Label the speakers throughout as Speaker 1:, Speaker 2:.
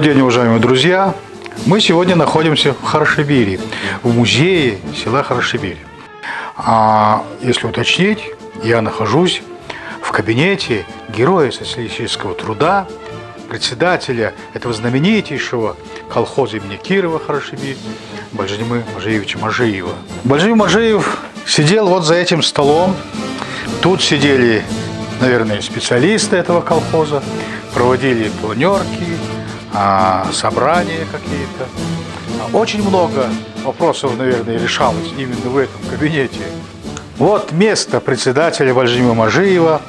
Speaker 1: Добрый день, уважаемые друзья! Мы сегодня находимся в Хорошибире, в музее села Хорошибирь. Если уточнить, я нахожусь в кабинете героя социалистического труда, председателя этого знаменитейшего колхоза имени Кирова Хорошибирь, Бальжимы Мажиевича Мажиева. Бальжим Мажиев сидел вот за этим столом. Тут сидели, наверное, специалисты этого колхоза, проводили планерки, собрания какие-то. Очень много вопросов, наверное, решалось именно в этом кабинете. Вот место председателя Бальжима Мажиева,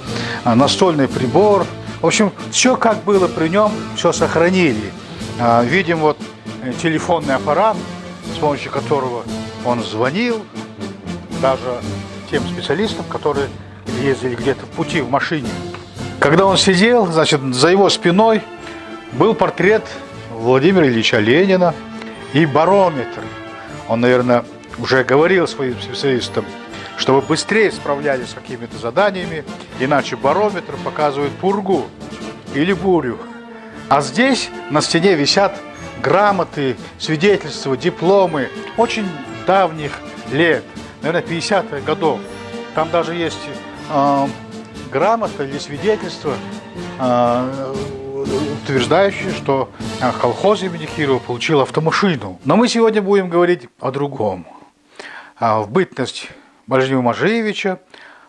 Speaker 1: настольный прибор. В общем, все как было при нем, все сохранили. Видим вот телефонный аппарат, с помощью которого он звонил даже тем специалистам, которые ездили где-то в пути в машине. Когда он сидел, значит, за его спиной был портрет Владимира Ильича Ленина и барометр. Он, наверное, уже говорил своим специалистам, чтобы быстрее справлялись с какими-то заданиями, иначе барометр показывает пургу или бурю. А здесь на стене висят грамоты, свидетельства, дипломы очень давних лет, наверное, 50-х годов. Там даже есть грамота или свидетельство, утверждающие, что колхоз имени Кирова получил автомашину. Но мы сегодня будем говорить о другом. В бытность Бальжима Мажиевича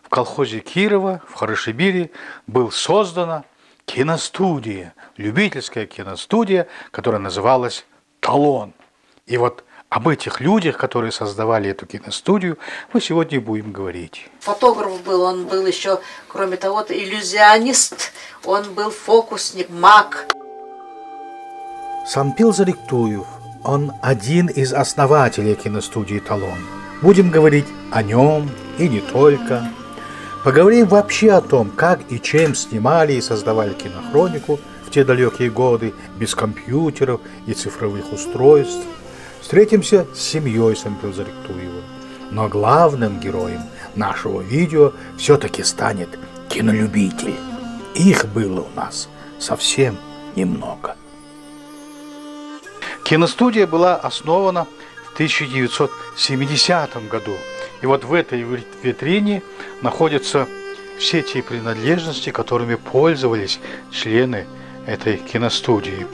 Speaker 1: в колхозе Кирова, в Хорошибире, была создана киностудия, любительская киностудия, которая называлась «Талон». И вот об этих людях, которые создавали эту киностудию, мы сегодня будем говорить.
Speaker 2: Фотограф был, он был еще, кроме того, иллюзионист, он был фокусник, маг.
Speaker 1: Сампил Зариктуев, он один из основателей киностудии «Талон». Будем говорить о нем и не только. Поговорим вообще о том, как и чем снимали и создавали кинохронику в те далекие годы, без компьютеров и цифровых устройств. Встретимся с семьей Сампила Зариктуева. Но главным героем нашего видео все-таки станет кинолюбитель. Их было у нас совсем немного. Киностудия была основана в 1970 году. И вот в этой витрине находятся все те принадлежности, которыми пользовались члены этой киностудии.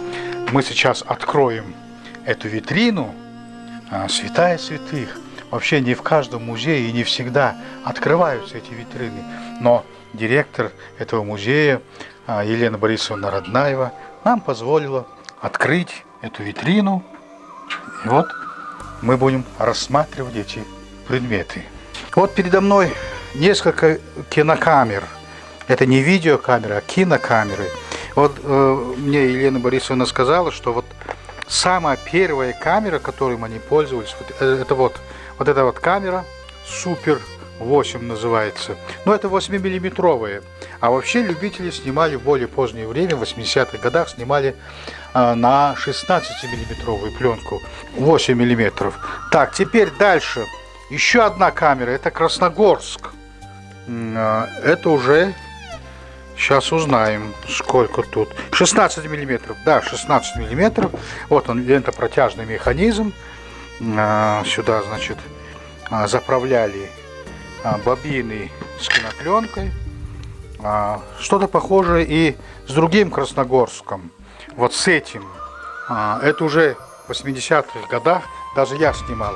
Speaker 1: Мы сейчас откроем эту витрину, святая святых. Вообще не в каждом музее и не всегда открываются эти витрины. Но директор этого музея Елена Борисовна Роднаева нам позволила открыть эту витрину. И вот мы будем рассматривать эти предметы. Вот передо мной несколько кинокамер. Это не видеокамеры, а кинокамеры. Вот мне Елена Борисовна сказала, что вот самая первая камера, которой мы не пользовались, это вот эта вот камера, Супер 8 называется. Но это 8-миллиметровая. А вообще любители снимали в более позднее время, в 80-х годах, снимали на 16-миллиметровую пленку, 8 миллиметров. Так, теперь дальше. Еще одна камера, это Красногорск. Это уже, сейчас узнаем, сколько тут. 16 миллиметров, да, 16 миллиметров. Вот он, лентопротяжный механизм. Сюда, значит, заправляли бобины с кинопленкой. Что-то похожее и с другим Красногорском. Вот с этим. Это уже в 80-х годах. Даже я снимал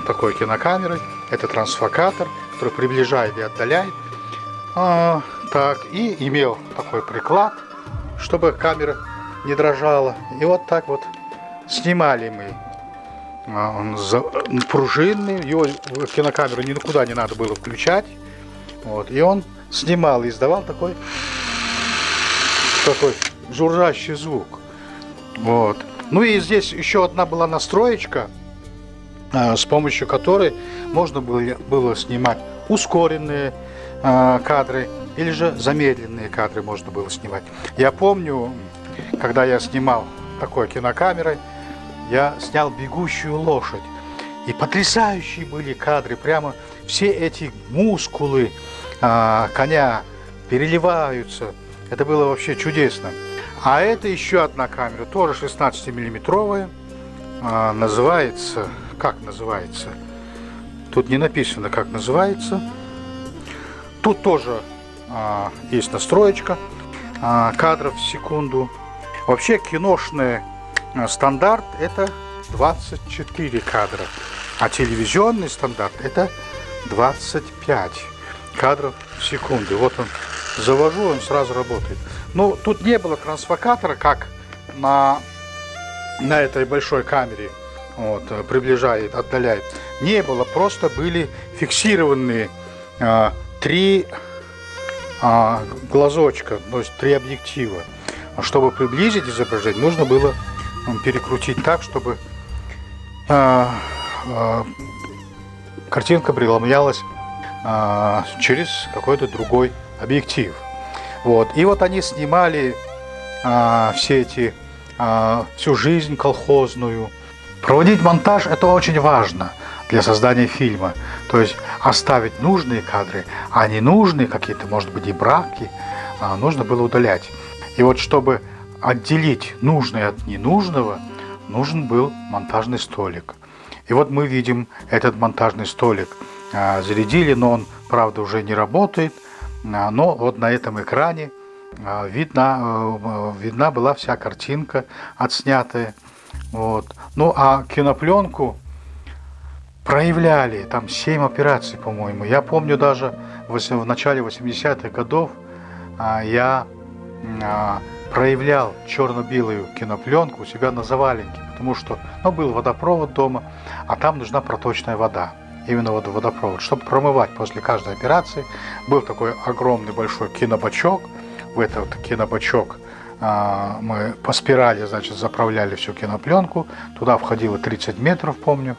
Speaker 1: такой кинокамерой. Это трансфокатор, который приближает и отдаляет. Так, и имел такой приклад, чтобы камера не дрожала. И вот так вот снимали мы. Он пружинный, его кинокамеру никуда не надо было включать. Вот, и он снимал и издавал такой жужжащий звук. Вот. Ну и здесь еще одна была настроечка, с помощью которой можно было снимать ускоренные кадры или же замедленные кадры можно было снимать. Я помню, когда я снимал такой кинокамерой, я снял «Бегущую лошадь». И потрясающие были кадры. Прямо все эти мускулы коня переливаются. Это было вообще чудесно. А это еще одна камера, тоже 16-миллиметровая. Называется... Как называется? Тут не написано, как называется. Тут тоже есть настроечка кадров в секунду. Вообще киношный стандарт это 24 кадра, а телевизионный стандарт это 25 кадров в секунду. Вот он, завожу, он сразу работает. Но тут не было трансфокатора, как на этой большой камере, вот, приближает, отдаляет. Не было, просто были фиксированные 3 глазочка, то есть 3 объектива. Чтобы приблизить изображение, нужно было перекрутить так, чтобы картинка преломлялась через какой-то другой объектив. Вот. И вот они снимали все эти, всю жизнь колхозную. Проводить монтаж – это очень важно для создания фильма. То есть оставить нужные кадры, а ненужные какие-то, может быть, и браки, нужно было удалять. И вот чтобы отделить нужное от ненужного, нужен был монтажный столик. И вот мы видим этот монтажный столик. Зарядили, но он, правда, уже не работает. Но вот на этом экране видна была вся картинка отснятая. Вот. Ну а кинопленку проявляли, там 7 операций, по-моему. Я помню даже в начале 80-х годов я проявлял черно-белую кинопленку у себя на заваленке, потому что был водопровод дома, а там нужна проточная вода. Именно вот водопровод, чтобы промывать после каждой операции. Был такой огромный большой кинобачок. В этот кинобачок мы по спирали, значит, заправляли всю кинопленку. Туда входило 30 метров, помню.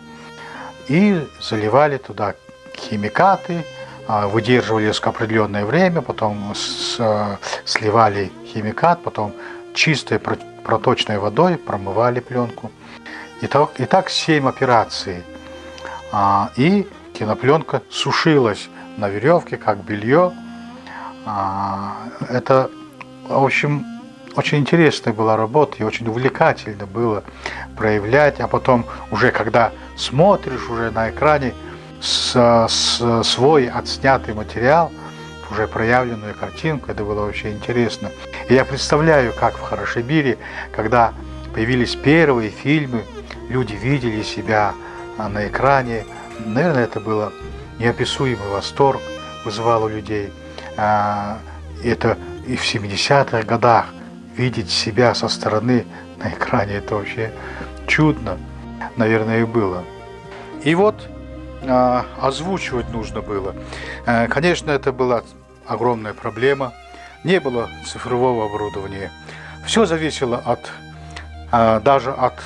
Speaker 1: И заливали туда химикаты, выдерживали определенное время, потом сливали химикат, потом чистой проточной водой промывали пленку. Итак 7 операций. И кинопленка сушилась на веревке, как белье. Это, в общем, очень интересная была работа и очень увлекательно было проявлять. А потом уже когда смотришь уже на экране свой отснятый материал, уже проявленную картинку, это было вообще интересно. И я представляю, как в Хорошибире, когда появились первые фильмы, люди видели себя на экране. Наверное, это было неописуемый восторг, вызывало у людей. Это и в 70-х годах видеть себя со стороны на экране, это вообще чудно, наверное, и было. И вот озвучивать нужно было. Конечно, это была огромная проблема. Не было цифрового оборудования. Все зависело даже от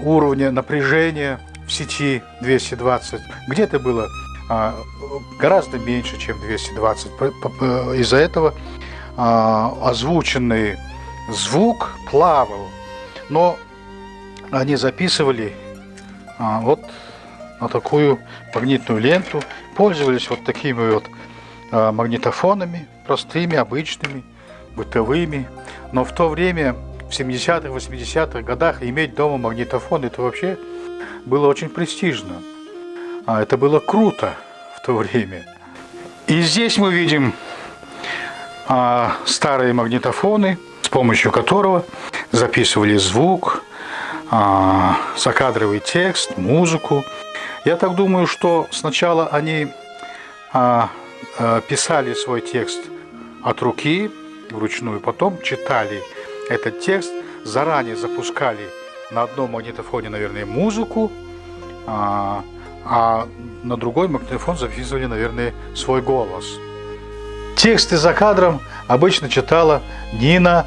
Speaker 1: уровня напряжения в сети 220. Где-то было гораздо меньше, чем 220. Из-за этого озвученный звук плавал. Но они записывали вот на такую магнитную ленту, пользовались вот такими вот магнитофонами, простыми, обычными, бытовыми. Но в то время, в 70-х, 80-х годах, иметь дома магнитофон, это вообще было очень престижно. Это было круто в то время. И здесь мы видим старые магнитофоны, с помощью которого записывали звук, закадровый текст, музыку. Я так думаю, что сначала они писали свой текст от руки, вручную, потом читали этот текст, заранее запускали на одном магнитофоне, наверное, музыку, а на другой магнитофон записывали, наверное, свой голос. Тексты за кадром обычно читала Нина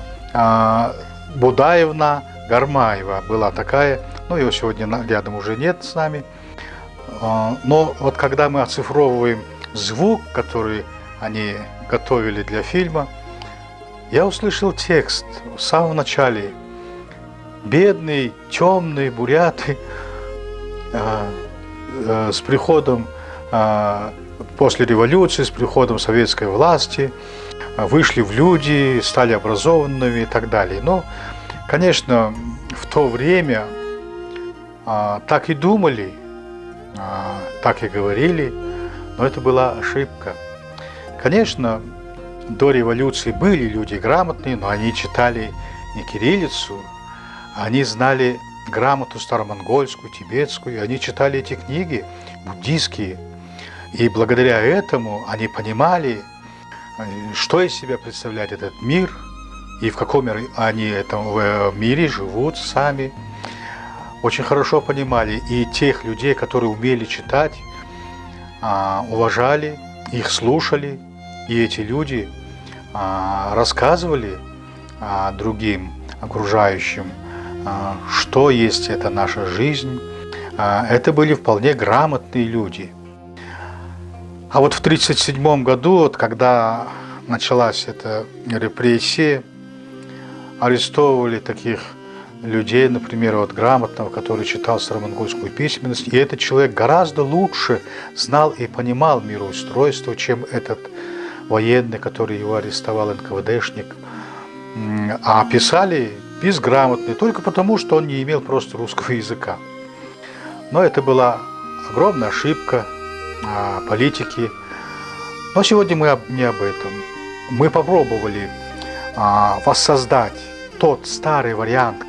Speaker 1: Будаевна Гармаева. Была такая, но ее сегодня рядом уже нет с нами. Но вот когда мы оцифровываем звук, который они готовили для фильма, я услышал текст в самом начале. Бедные, темные буряты с приходом после революции, с приходом советской власти, вышли в люди, стали образованными и так далее. Но, конечно, в то время так и думали, так и говорили, но это была ошибка. Конечно, до революции были люди грамотные, но они читали не кириллицу, они знали грамоту старомонгольскую, тибетскую, они читали эти книги буддийские. И благодаря этому они понимали, что из себя представляет этот мир, и в каком они в мире живут сами. Очень хорошо понимали. И тех людей, которые умели читать, уважали, их слушали. И эти люди рассказывали другим окружающим, что есть эта наша жизнь. Это были вполне грамотные люди. А вот в 1937 году, вот, когда началась эта репрессия, арестовывали таких людей, например, вот грамотного, который читал старомонгольскую письменность, и этот человек гораздо лучше знал и понимал мироустройство, чем этот военный, который его арестовал, НКВДшник. А писали безграмотные, только потому, что он не имел просто русского языка. Но это была огромная ошибка политики. Но сегодня мы не об этом. Мы попробовали воссоздать тот старый вариант,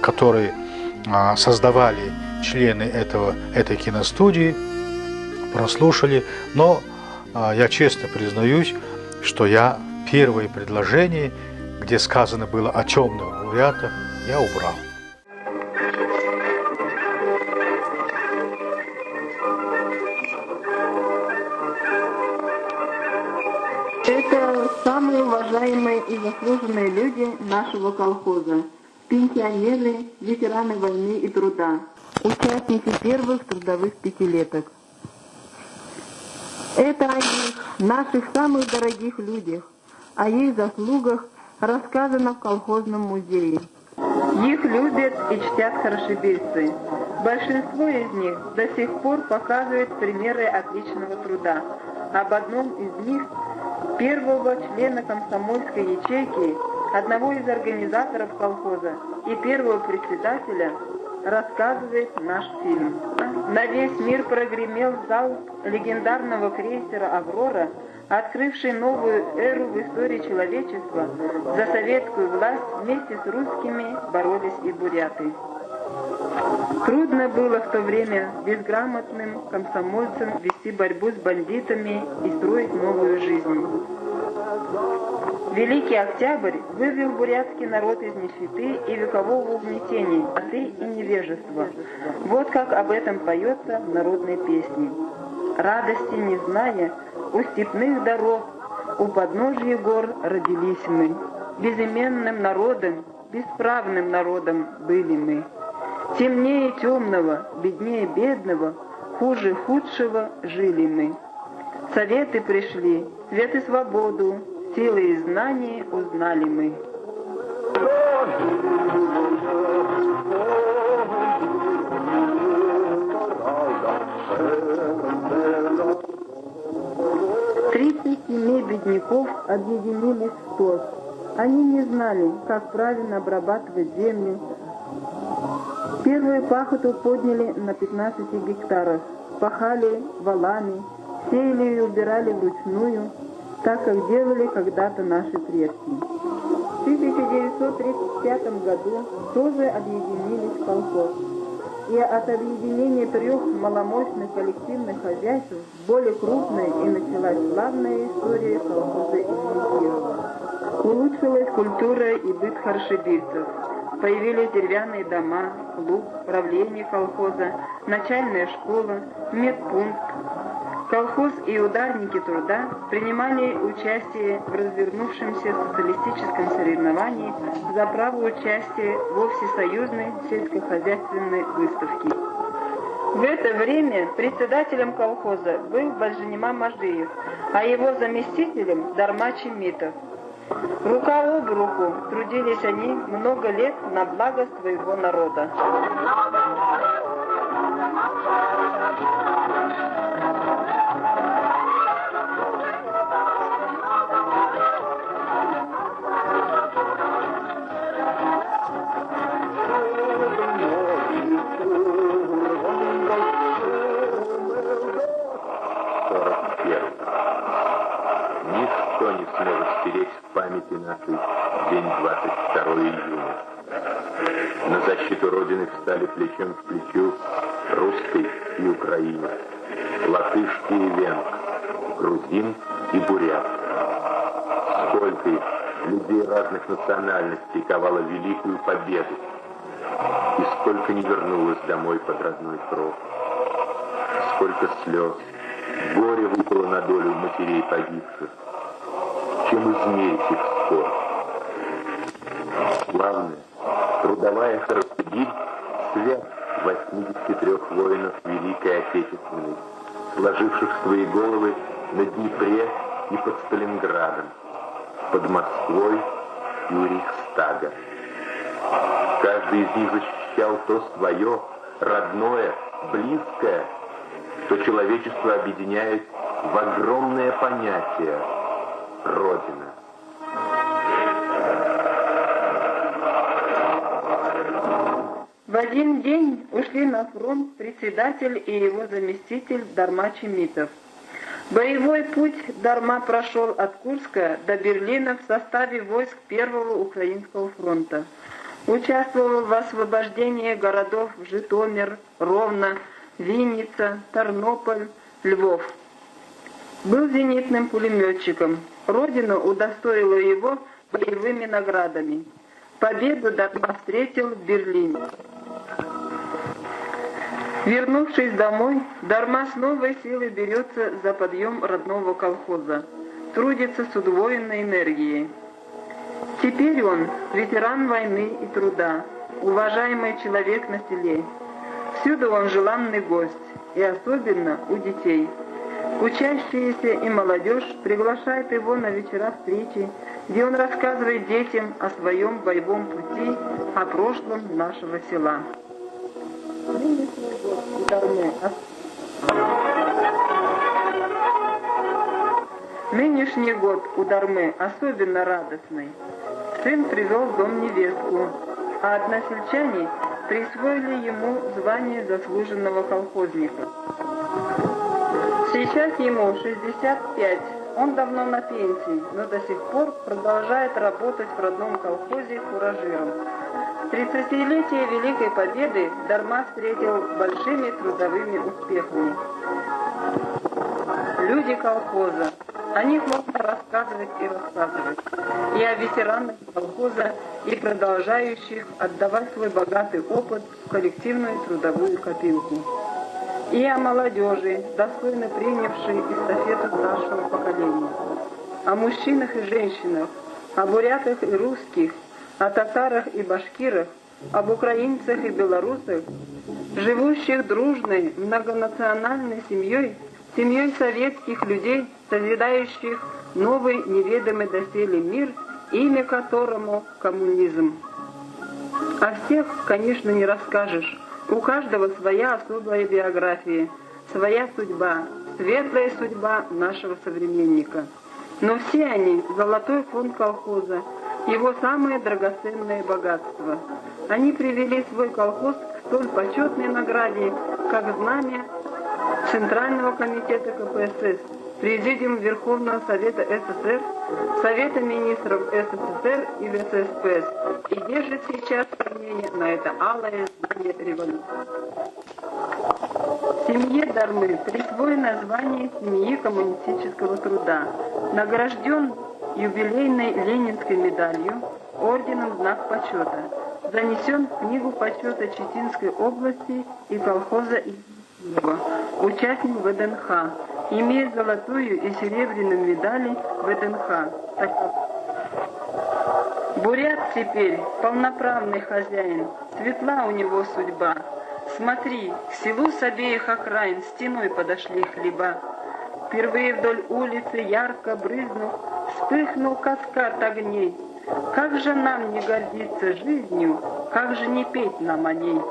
Speaker 1: который создавали члены этой киностудии, прослушали. Но я честно признаюсь, что я первые предложения, где сказано было о темных бурятах, я убрал.
Speaker 3: Это самые уважаемые и заслуженные люди нашего колхоза. Пенсионеры, ветераны войны и труда, участники первых трудовых пятилеток. Это о них, наших самых дорогих людях, о их заслугах рассказано в колхозном музее. Их любят и чтят харшибирцы. Большинство из них до сих пор показывает примеры отличного труда. Об одном из них, первого члена комсомольской ячейки, одного из организаторов колхоза и первого председателя, рассказывает наш фильм. На весь мир прогремел залп легендарного крейсера «Аврора», открывший новую эру в истории человечества. За советскую власть вместе с русскими боролись и буряты. Трудно было в то время безграмотным комсомольцам вести борьбу с бандитами и строить новую жизнь. Великий Октябрь вывел бурятский народ из нищеты и векового угнетения, и невежества. Вот как об этом поется в народной песне. Радости не зная, у степных дорог, у подножья гор родились мы. Безыменным народом, бесправным народом были мы. Темнее темного, беднее бедного, хуже худшего жили мы. Советы пришли, свет и свободу, силы и знания узнали мы. 37 бедняков объединились в ТОС. Они не знали, как правильно обрабатывать землю. Первую пахоту подняли на 15 гектарах, пахали валами, сеяли и убирали вручную, так как делали когда-то наши предки. В 1935 году тоже объединились в колхоз. И от объединения 3 маломощных коллективных хозяйств более крупной и началась славная история колхоза имени Кирова. Улучшилась культура и быт харшибирцев. Появились деревянные дома, клуб, правление колхоза, начальная школа, медпункт. Колхоз и ударники труда принимали участие в развернувшемся социалистическом соревновании за право участия во всесоюзной сельскохозяйственной выставке. В это время председателем колхоза был Бальжинима Мажиев, а его заместителем Дармачи Митов. Рука об руку трудились они много лет на благо своего народа.
Speaker 4: стали плечом к плечу русский и украинец, латышский и венгр, грузин и бурят. Сколько их, людей разных национальностей, ковало великую победу, и сколько не вернулось домой под родной кров. Сколько слез, горе выпало на долю матерей погибших. Чем измерить их скорбь? Главное, трудовая Характериль сверх 83 воинов Великой Отечественной, сложивших свои головы на Днепре и под Сталинградом, под Москвой и у Рейхстага. Каждый из них защищал то свое, родное, близкое, что человечество объединяет в огромное понятие «Родина».
Speaker 3: В один день ушли на фронт председатель и его заместитель Дарма Чемитов. Боевой путь Дарма прошел от Курска до Берлина в составе войск Первого Украинского фронта. Участвовал в освобождении городов Житомир, Ровно, Винница, Тарнополь, Львов. Был зенитным пулеметчиком. Родина удостоила его боевыми наградами. Победу Дарма встретил в Берлине. Вернувшись домой, Дарма с новой силой берется за подъем родного колхоза, трудится с удвоенной энергией. Теперь он ветеран войны и труда, уважаемый человек на селе. Всюду он желанный гость, и особенно у детей. Учащиеся и молодежь приглашают его на вечера встречи, где он рассказывает детям о своем боевом пути, о прошлом нашего села. Нынешний год у Дармы особенно радостный. Сын привел в дом невестку, а односельчане присвоили ему звание заслуженного колхозника. Сейчас ему 65, он давно на пенсии, но до сих пор продолжает работать в родном колхозе фуражиром. 30-летие Великой Победы Дарма встретил большими трудовыми успехами. Люди колхоза, о них можно рассказывать и рассказывать. И о ветеранах колхоза, и продолжающих отдавать свой богатый опыт в коллективную трудовую копилку. И о молодежи, достойно принявшей эстафету старшего поколения. О мужчинах и женщинах, о бурятах и русских, о татарах и башкирах, об украинцах и белорусах, живущих дружной многонациональной семьей, семьей советских людей, созидающих новый неведомый доселе мир, имя которому коммунизм. О всех, конечно, не расскажешь. У каждого своя особая биография, своя судьба, светлая судьба нашего современника. Но все они – золотой фонд колхоза, его самое драгоценное богатство. Они привели свой колхоз к столь почетной награде, как знамя Центрального комитета КПСС, Президиум Верховного Совета СССР, Совета Министров СССР и ВССПС, и держит сейчас сомнение на это алое знамя революции. Семье Дармы присвоено звание семьи коммунистического труда, награжден юбилейной Ленинской медалью, орденом Знак почета, занесен в Книгу почета Читинской области и колхоза Измайлова, участник ВДНХ, имеет золотую и серебряную медали ВДНХ. Бурят теперь полноправный хозяин, светла у него судьба. Смотри, к селу с обеих окраин стеной подошли хлеба. Впервые вдоль улицы ярко брызнув, вспыхнул каскад огней. Как же нам не гордиться жизнью, как же не петь нам о ней?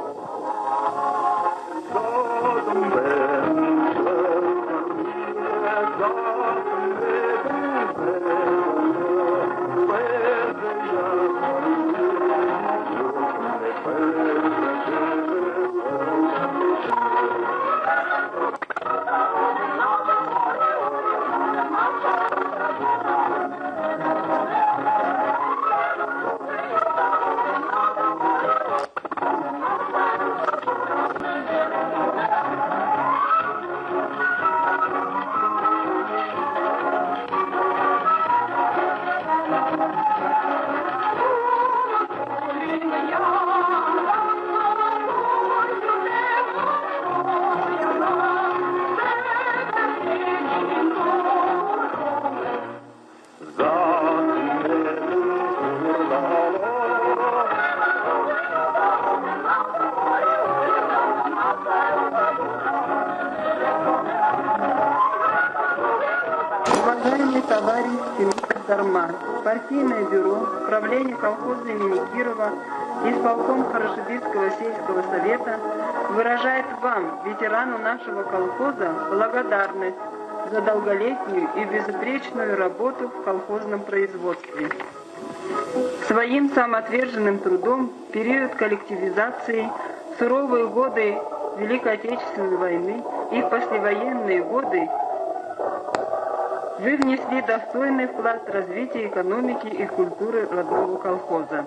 Speaker 3: Уважаемый товарищ Тимур Дарман, партийное бюро, правление колхоза имени Кирова, исполком Хорошебицкого сельского совета выражает вам, ветерану нашего колхоза, благодарность за долголетнюю и безупречную работу в колхозном производстве. Своим самоотверженным трудом в период коллективизации, суровые годы Великой Отечественной войны и послевоенные годы вы внесли достойный вклад в развитие экономики и культуры родного колхоза.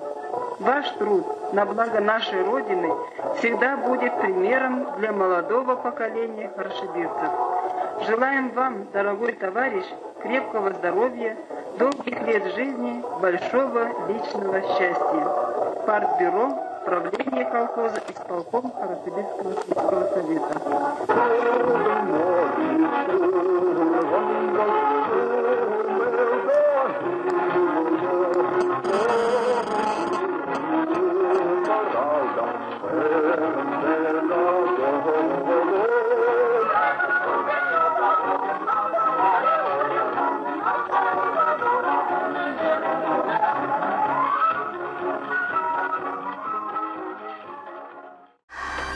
Speaker 3: Ваш труд на благо нашей Родины всегда будет примером для молодого поколения хорошебирцев. Желаем вам, дорогой товарищ, крепкого здоровья, долгих лет жизни, большого личного счастья. Партбюро, правление колхоза, исполком Хорошебицкого сельского совета.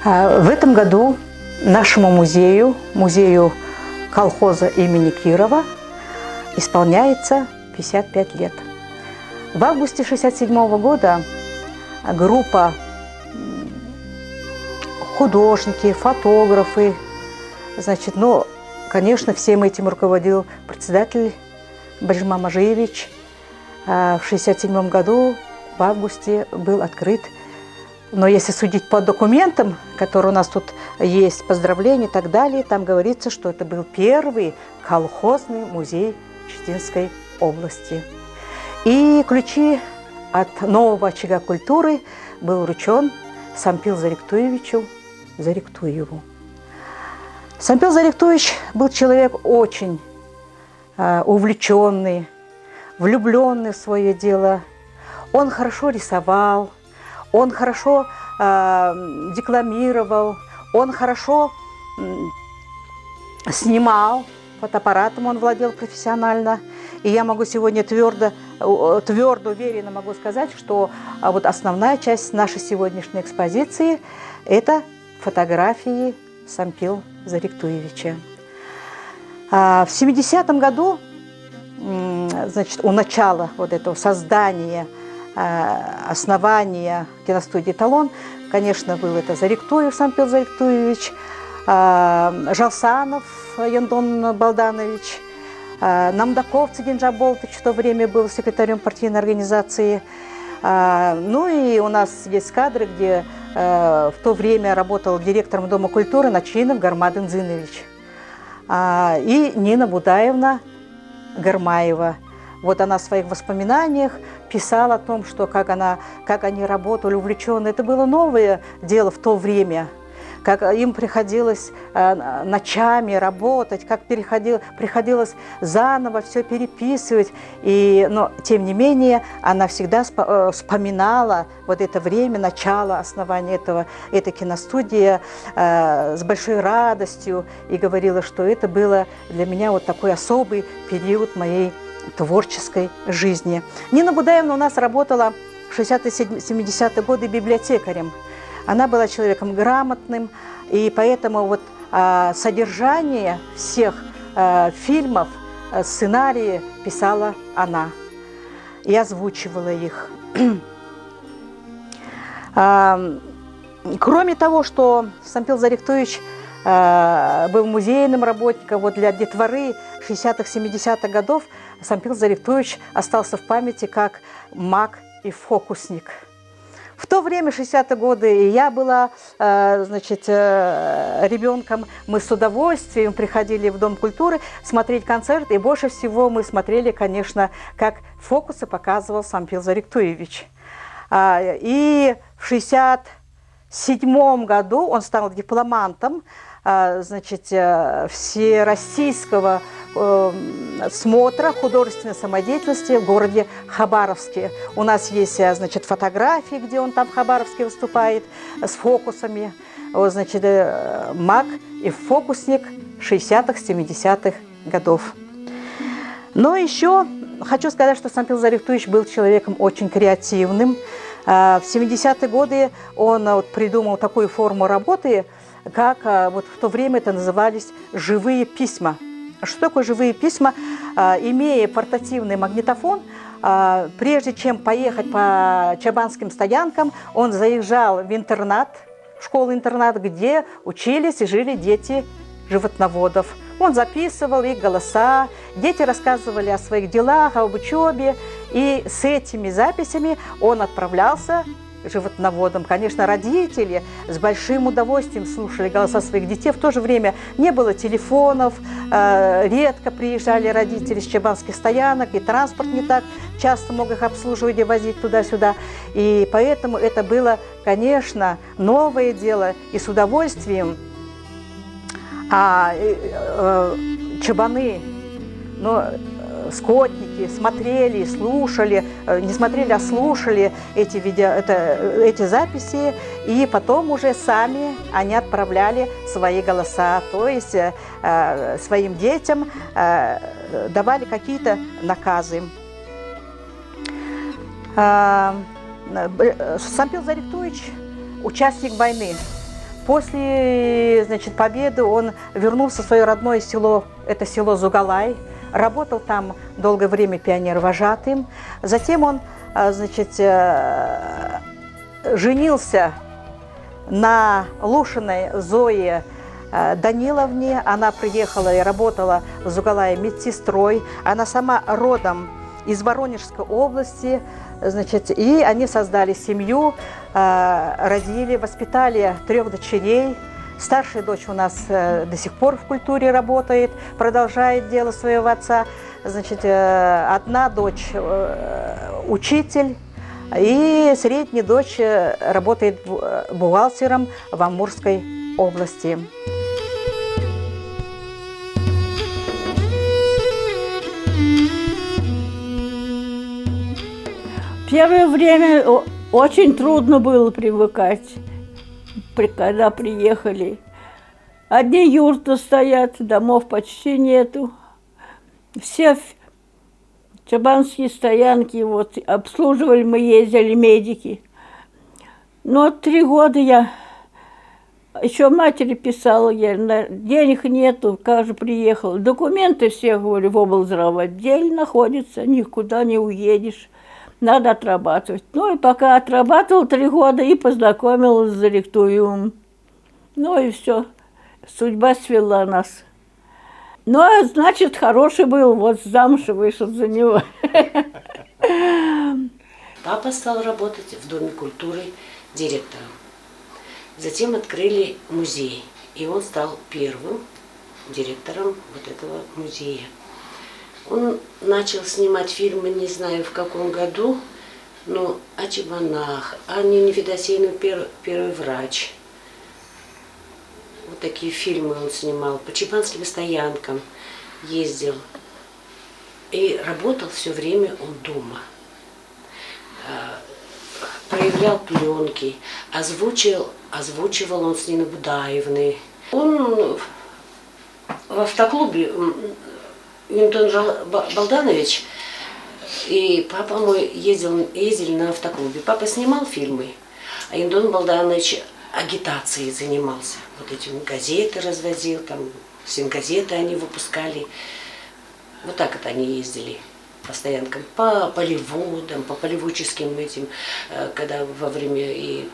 Speaker 5: В этом году нашему музею, музею колхоза имени Кирова, исполняется 55 лет. В августе 1967 года группа художники, фотографы, значит, ну, конечно, всем этим руководил председатель Баджима Мажиевич. В 1967 году в августе был открыт. Но если судить по документам, которые у нас тут есть, поздравления и так далее, там говорится, что это был первый колхозный музей Читинской области. И ключи от нового очага культуры был вручен Сампил Зариктуевичу Зариктуеву. Сампил Зариктуевич был человек очень увлеченный, влюбленный в свое дело. Он хорошо рисовал, он хорошо декламировал, он хорошо снимал, фотоаппаратом он владел профессионально. И я могу сегодня твердо, уверенно могу сказать, что вот основная часть нашей сегодняшней экспозиции – это фотографии Сампил Зариктуевича. В 70-м году, значит, у начала вот этого создания, основания киностудии «Эталон», конечно, был это Зариктуев Сампил Зариктуевич, Жалсанов Яндон Балданович, Намдаков Цидинджа Болтыч в то время был секретарем партийной организации. Ну и у нас есть кадры, где в то время работал директором Дома культуры Начинов Гармадын Зинович. И Нина Будаевна Гармаева. Вот она в своих воспоминаниях писала о том, что как они работали увлеченно. Это было новое дело в то время, как им приходилось ночами работать, как приходилось заново все переписывать. Но, тем не менее, она всегда вспоминала вот это время, начало основания этой киностудии с большой радостью и говорила, что это было для меня вот такой особый период моей творческой жизни. Нина Будаевна у нас работала в 60-70-е годы библиотекарем. Она была человеком грамотным, и поэтому вот содержание всех фильмов, сценарии писала она и озвучивала их. Кроме того, что Сампил Зариктуевич был музейным работником, вот для детворы 60-х, 70-х годов Сампил Зариктуевич остался в памяти как маг и фокусник. В то время, 60-е годы, и я была, значит, ребенком, мы с удовольствием приходили в Дом культуры смотреть концерт, и больше всего мы смотрели, конечно, как фокусы показывал Сампил Зариктуевич. И в 67 году он стал дипломантом, значит, всероссийского смотра художественной самодеятельности в городе Хабаровске. У нас есть, значит, фотографии, где он там в Хабаровске выступает с фокусами. Вот, значит, маг и фокусник 60-х, 70-х годов. Но еще хочу сказать, что Сампил Зариктуевич был человеком очень креативным. В 70-е годы он придумал такую форму работы, как вот в то время это назывались живые письма. Что такое живые письма? Имея портативный магнитофон, прежде чем поехать по чабанским стоянкам, он заезжал в интернат, в школу-интернат, где учились и жили дети животноводов. Он записывал их голоса, дети рассказывали о своих делах, об учебе, и с этими записями он отправлялся животноводом. Конечно, родители с большим удовольствием слушали голоса своих детей. В то же время не было телефонов, редко приезжали родители с чабанских стоянок, и транспорт не так часто мог их обслуживать и возить туда-сюда. И поэтому это было, конечно, новое дело, и с удовольствием чабаны, скотники смотрели, слушали, не смотрели, а слушали эти записи, и потом уже сами они отправляли свои голоса, то есть своим детям давали какие-то наказы. Сампил Зариктуевич – участник войны. После, значит, победы он вернулся в свое родное село, это село Зугалай, работал там долгое время пионер-вожатым. Затем он, значит, женился на Лушиной Зое Даниловне. Она приехала и работала в Зугалае медсестрой. Она сама родом из Воронежской области, значит, и они создали семью, родили, воспитали 3 дочерей. Старшая дочь у нас до сих пор в культуре работает, продолжает дело своего отца. Значит, одна дочь учитель, и средняя дочь работает бухгалтером в Амурской области.
Speaker 6: Первое время очень трудно было привыкать, когда приехали. Одни юрты стоят, домов почти нету. Все чабанские стоянки вот, обслуживали, мы ездили, медики. Но 3 года я еще матери писала, я, денег нету, как же приехала. Документы все, говорю, в облздравотделе находятся, никуда не уедешь. Надо отрабатывать. Ну и пока отрабатывал 3 года и познакомилась с Зариктуевым. Ну и все. Судьба свела нас. Ну, а значит, хороший был, вот замуж вышел за него.
Speaker 7: Папа стал работать в Доме культуры директором. Затем открыли музей, и он стал первым директором вот этого музея. Он начал снимать фильмы, не знаю в каком году, но о чабанах, о Нине Федосеевне «Первый врач». Вот такие фильмы он снимал, по чабанским стоянкам ездил. И работал все время он дома. Проявлял пленки, озвучивал он с Ниной Будаевной. Он в автоклубе, Антон Балданович и папа мой ездили на автоклубе. Папа снимал фильмы, а Антон Балданович агитацией занимался. Вот эти газеты развозил, там сингазеты они выпускали. Вот так вот они ездили по стоянкам, по полеводам, по полеводческим этим, когда во время и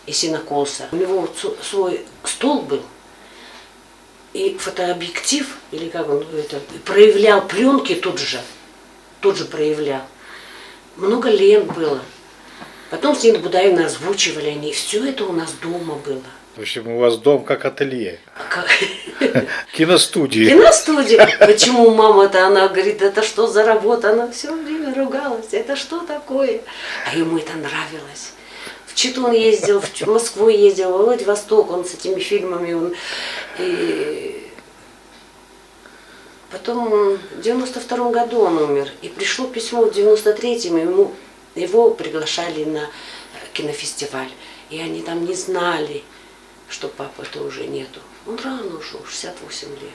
Speaker 7: сенокоса. У него свой стол был, и фотообъектив, или как он это, проявлял пленки тут же проявлял. Много лент было. Потом Снит Будаевна озвучивали они. Все это у нас дома было.
Speaker 1: В общем, у вас дом как ателье.
Speaker 7: Как?
Speaker 1: Киностудии.
Speaker 7: Киностудия. Почему мама-то, она говорит, это что за работа? Она все время ругалась. Это что такое? А ему это нравилось. В Читу он ездил, в Москву ездил, в Владивосток он с этими фильмами. И потом в 92 году он умер. И пришло письмо в 93-м, его приглашали на кинофестиваль. И они там не знали, что папы-то уже нету. Он рано ушел, 68 лет.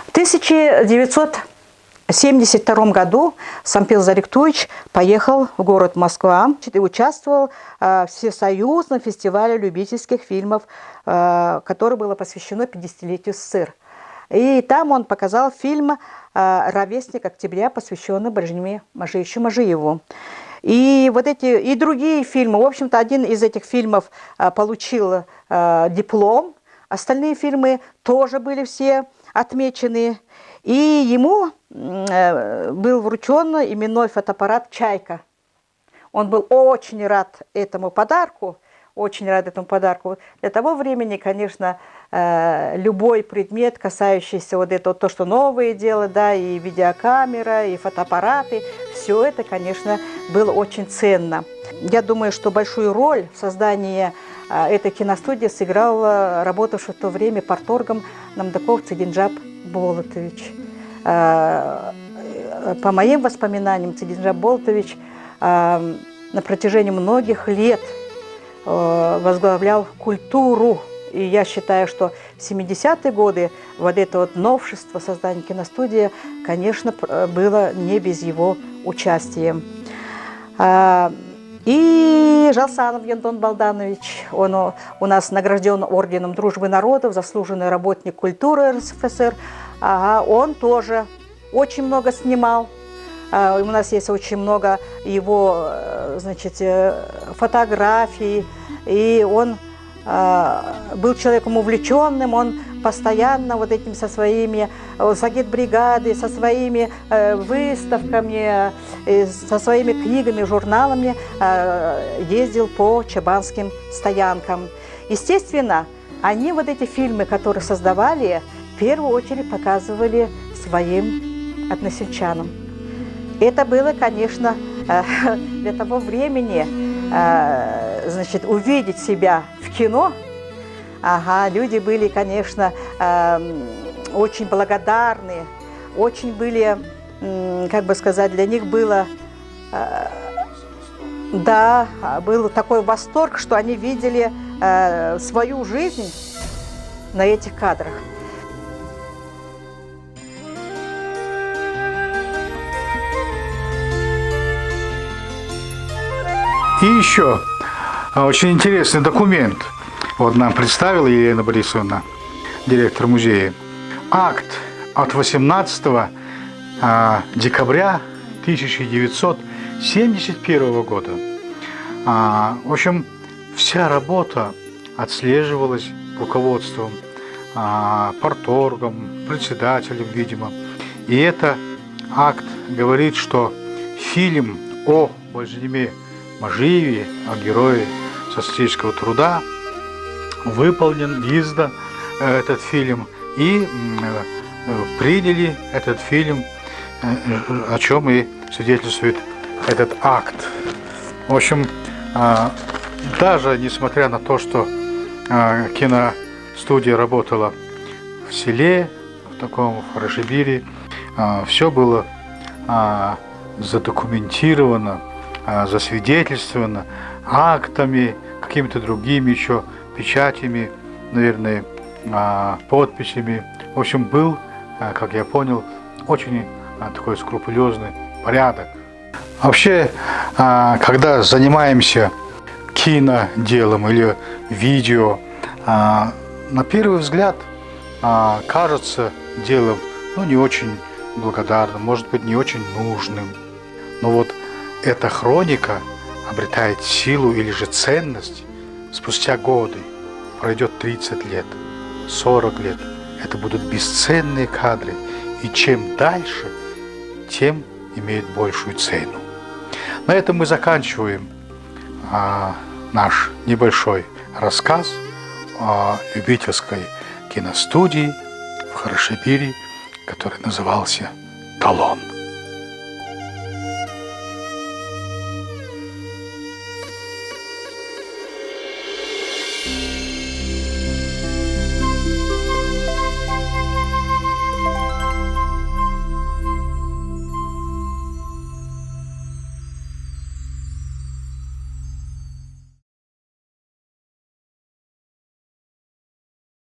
Speaker 5: В 1972 году Сампил Зариктуевич поехал в город Москва и участвовал в Всесоюзном фестивале любительских фильмов, которое было посвящено 50-летию СССР. И там он показал фильм «Ровесник октября», посвященный Брежневу Мажиевичу Мажиеву. И вот эти и другие фильмы, в общем-то, один из этих фильмов получил диплом, остальные фильмы тоже были все отмечены. И ему был вручен именной фотоаппарат «Чайка». Он был очень рад этому подарку, очень рад этому подарку. Для того времени, конечно, любой предмет, касающийся вот этого, то, что новое дело, да, и видеокамера, и фотоаппараты, все это, конечно, было очень ценно. Я думаю, что большую роль в создании этой киностудии сыграл работавший в то время парторгом Намдаков Цидинджаб Болотович. По моим воспоминаниям, Цидинджаб Болотович на протяжении многих лет возглавлял культуру. И я считаю, что в 70-е годы вот это вот новшество создания киностудии, конечно, было не без его участия. И Жалсанов Янтон Балданович, он у нас награжден орденом Дружбы народов, заслуженный работник культуры РСФСР. Он тоже очень много снимал. У нас есть очень много его, значит, фотографий, и он был человеком увлеченным, он постоянно вот этим со своими загидбригадой, со своими выставками, со своими книгами, журналами ездил по чабанским стоянкам. Естественно, они вот эти фильмы, которые создавали, в первую очередь показывали своим односельчанам. Это было, конечно, для того времени, значит, увидеть себя в кино. Люди были, конечно, очень благодарны, очень были, как бы сказать, для них было, да, был такой восторг, что они видели свою жизнь на этих кадрах.
Speaker 1: И еще очень интересный документ. Вот нам представила Елена Борисовна, директор музея. Акт от 18 декабря 1971 года. В общем, вся работа отслеживалась руководством, парторгом, председателем, видимо. И это акт говорит, что фильм о Брежневе Мажиеве, о герое социалистического труда, выполнен, издан этот фильм, и приняли этот фильм, о чем и свидетельствует этот акт. В общем, даже несмотря на то, что киностудия работала в селе, в таком Рашибире, все было задокументировано, засвидетельствовано актами, какими-то другими еще печатями, наверное, подписями. В общем, был, как я понял, очень такой скрупулезный порядок. Вообще, когда занимаемся киноделом или видео, на первый взгляд кажется делом, не очень благодарным, может быть, не очень нужным. Но вот эта хроника обретает силу или же ценность спустя годы. Пройдет 30 лет, 40 лет. Это будут бесценные кадры. И чем дальше, тем имеет большую цену. На этом мы заканчиваем наш небольшой рассказ о любительской киностудии в Хорошебире, который назывался «Талон».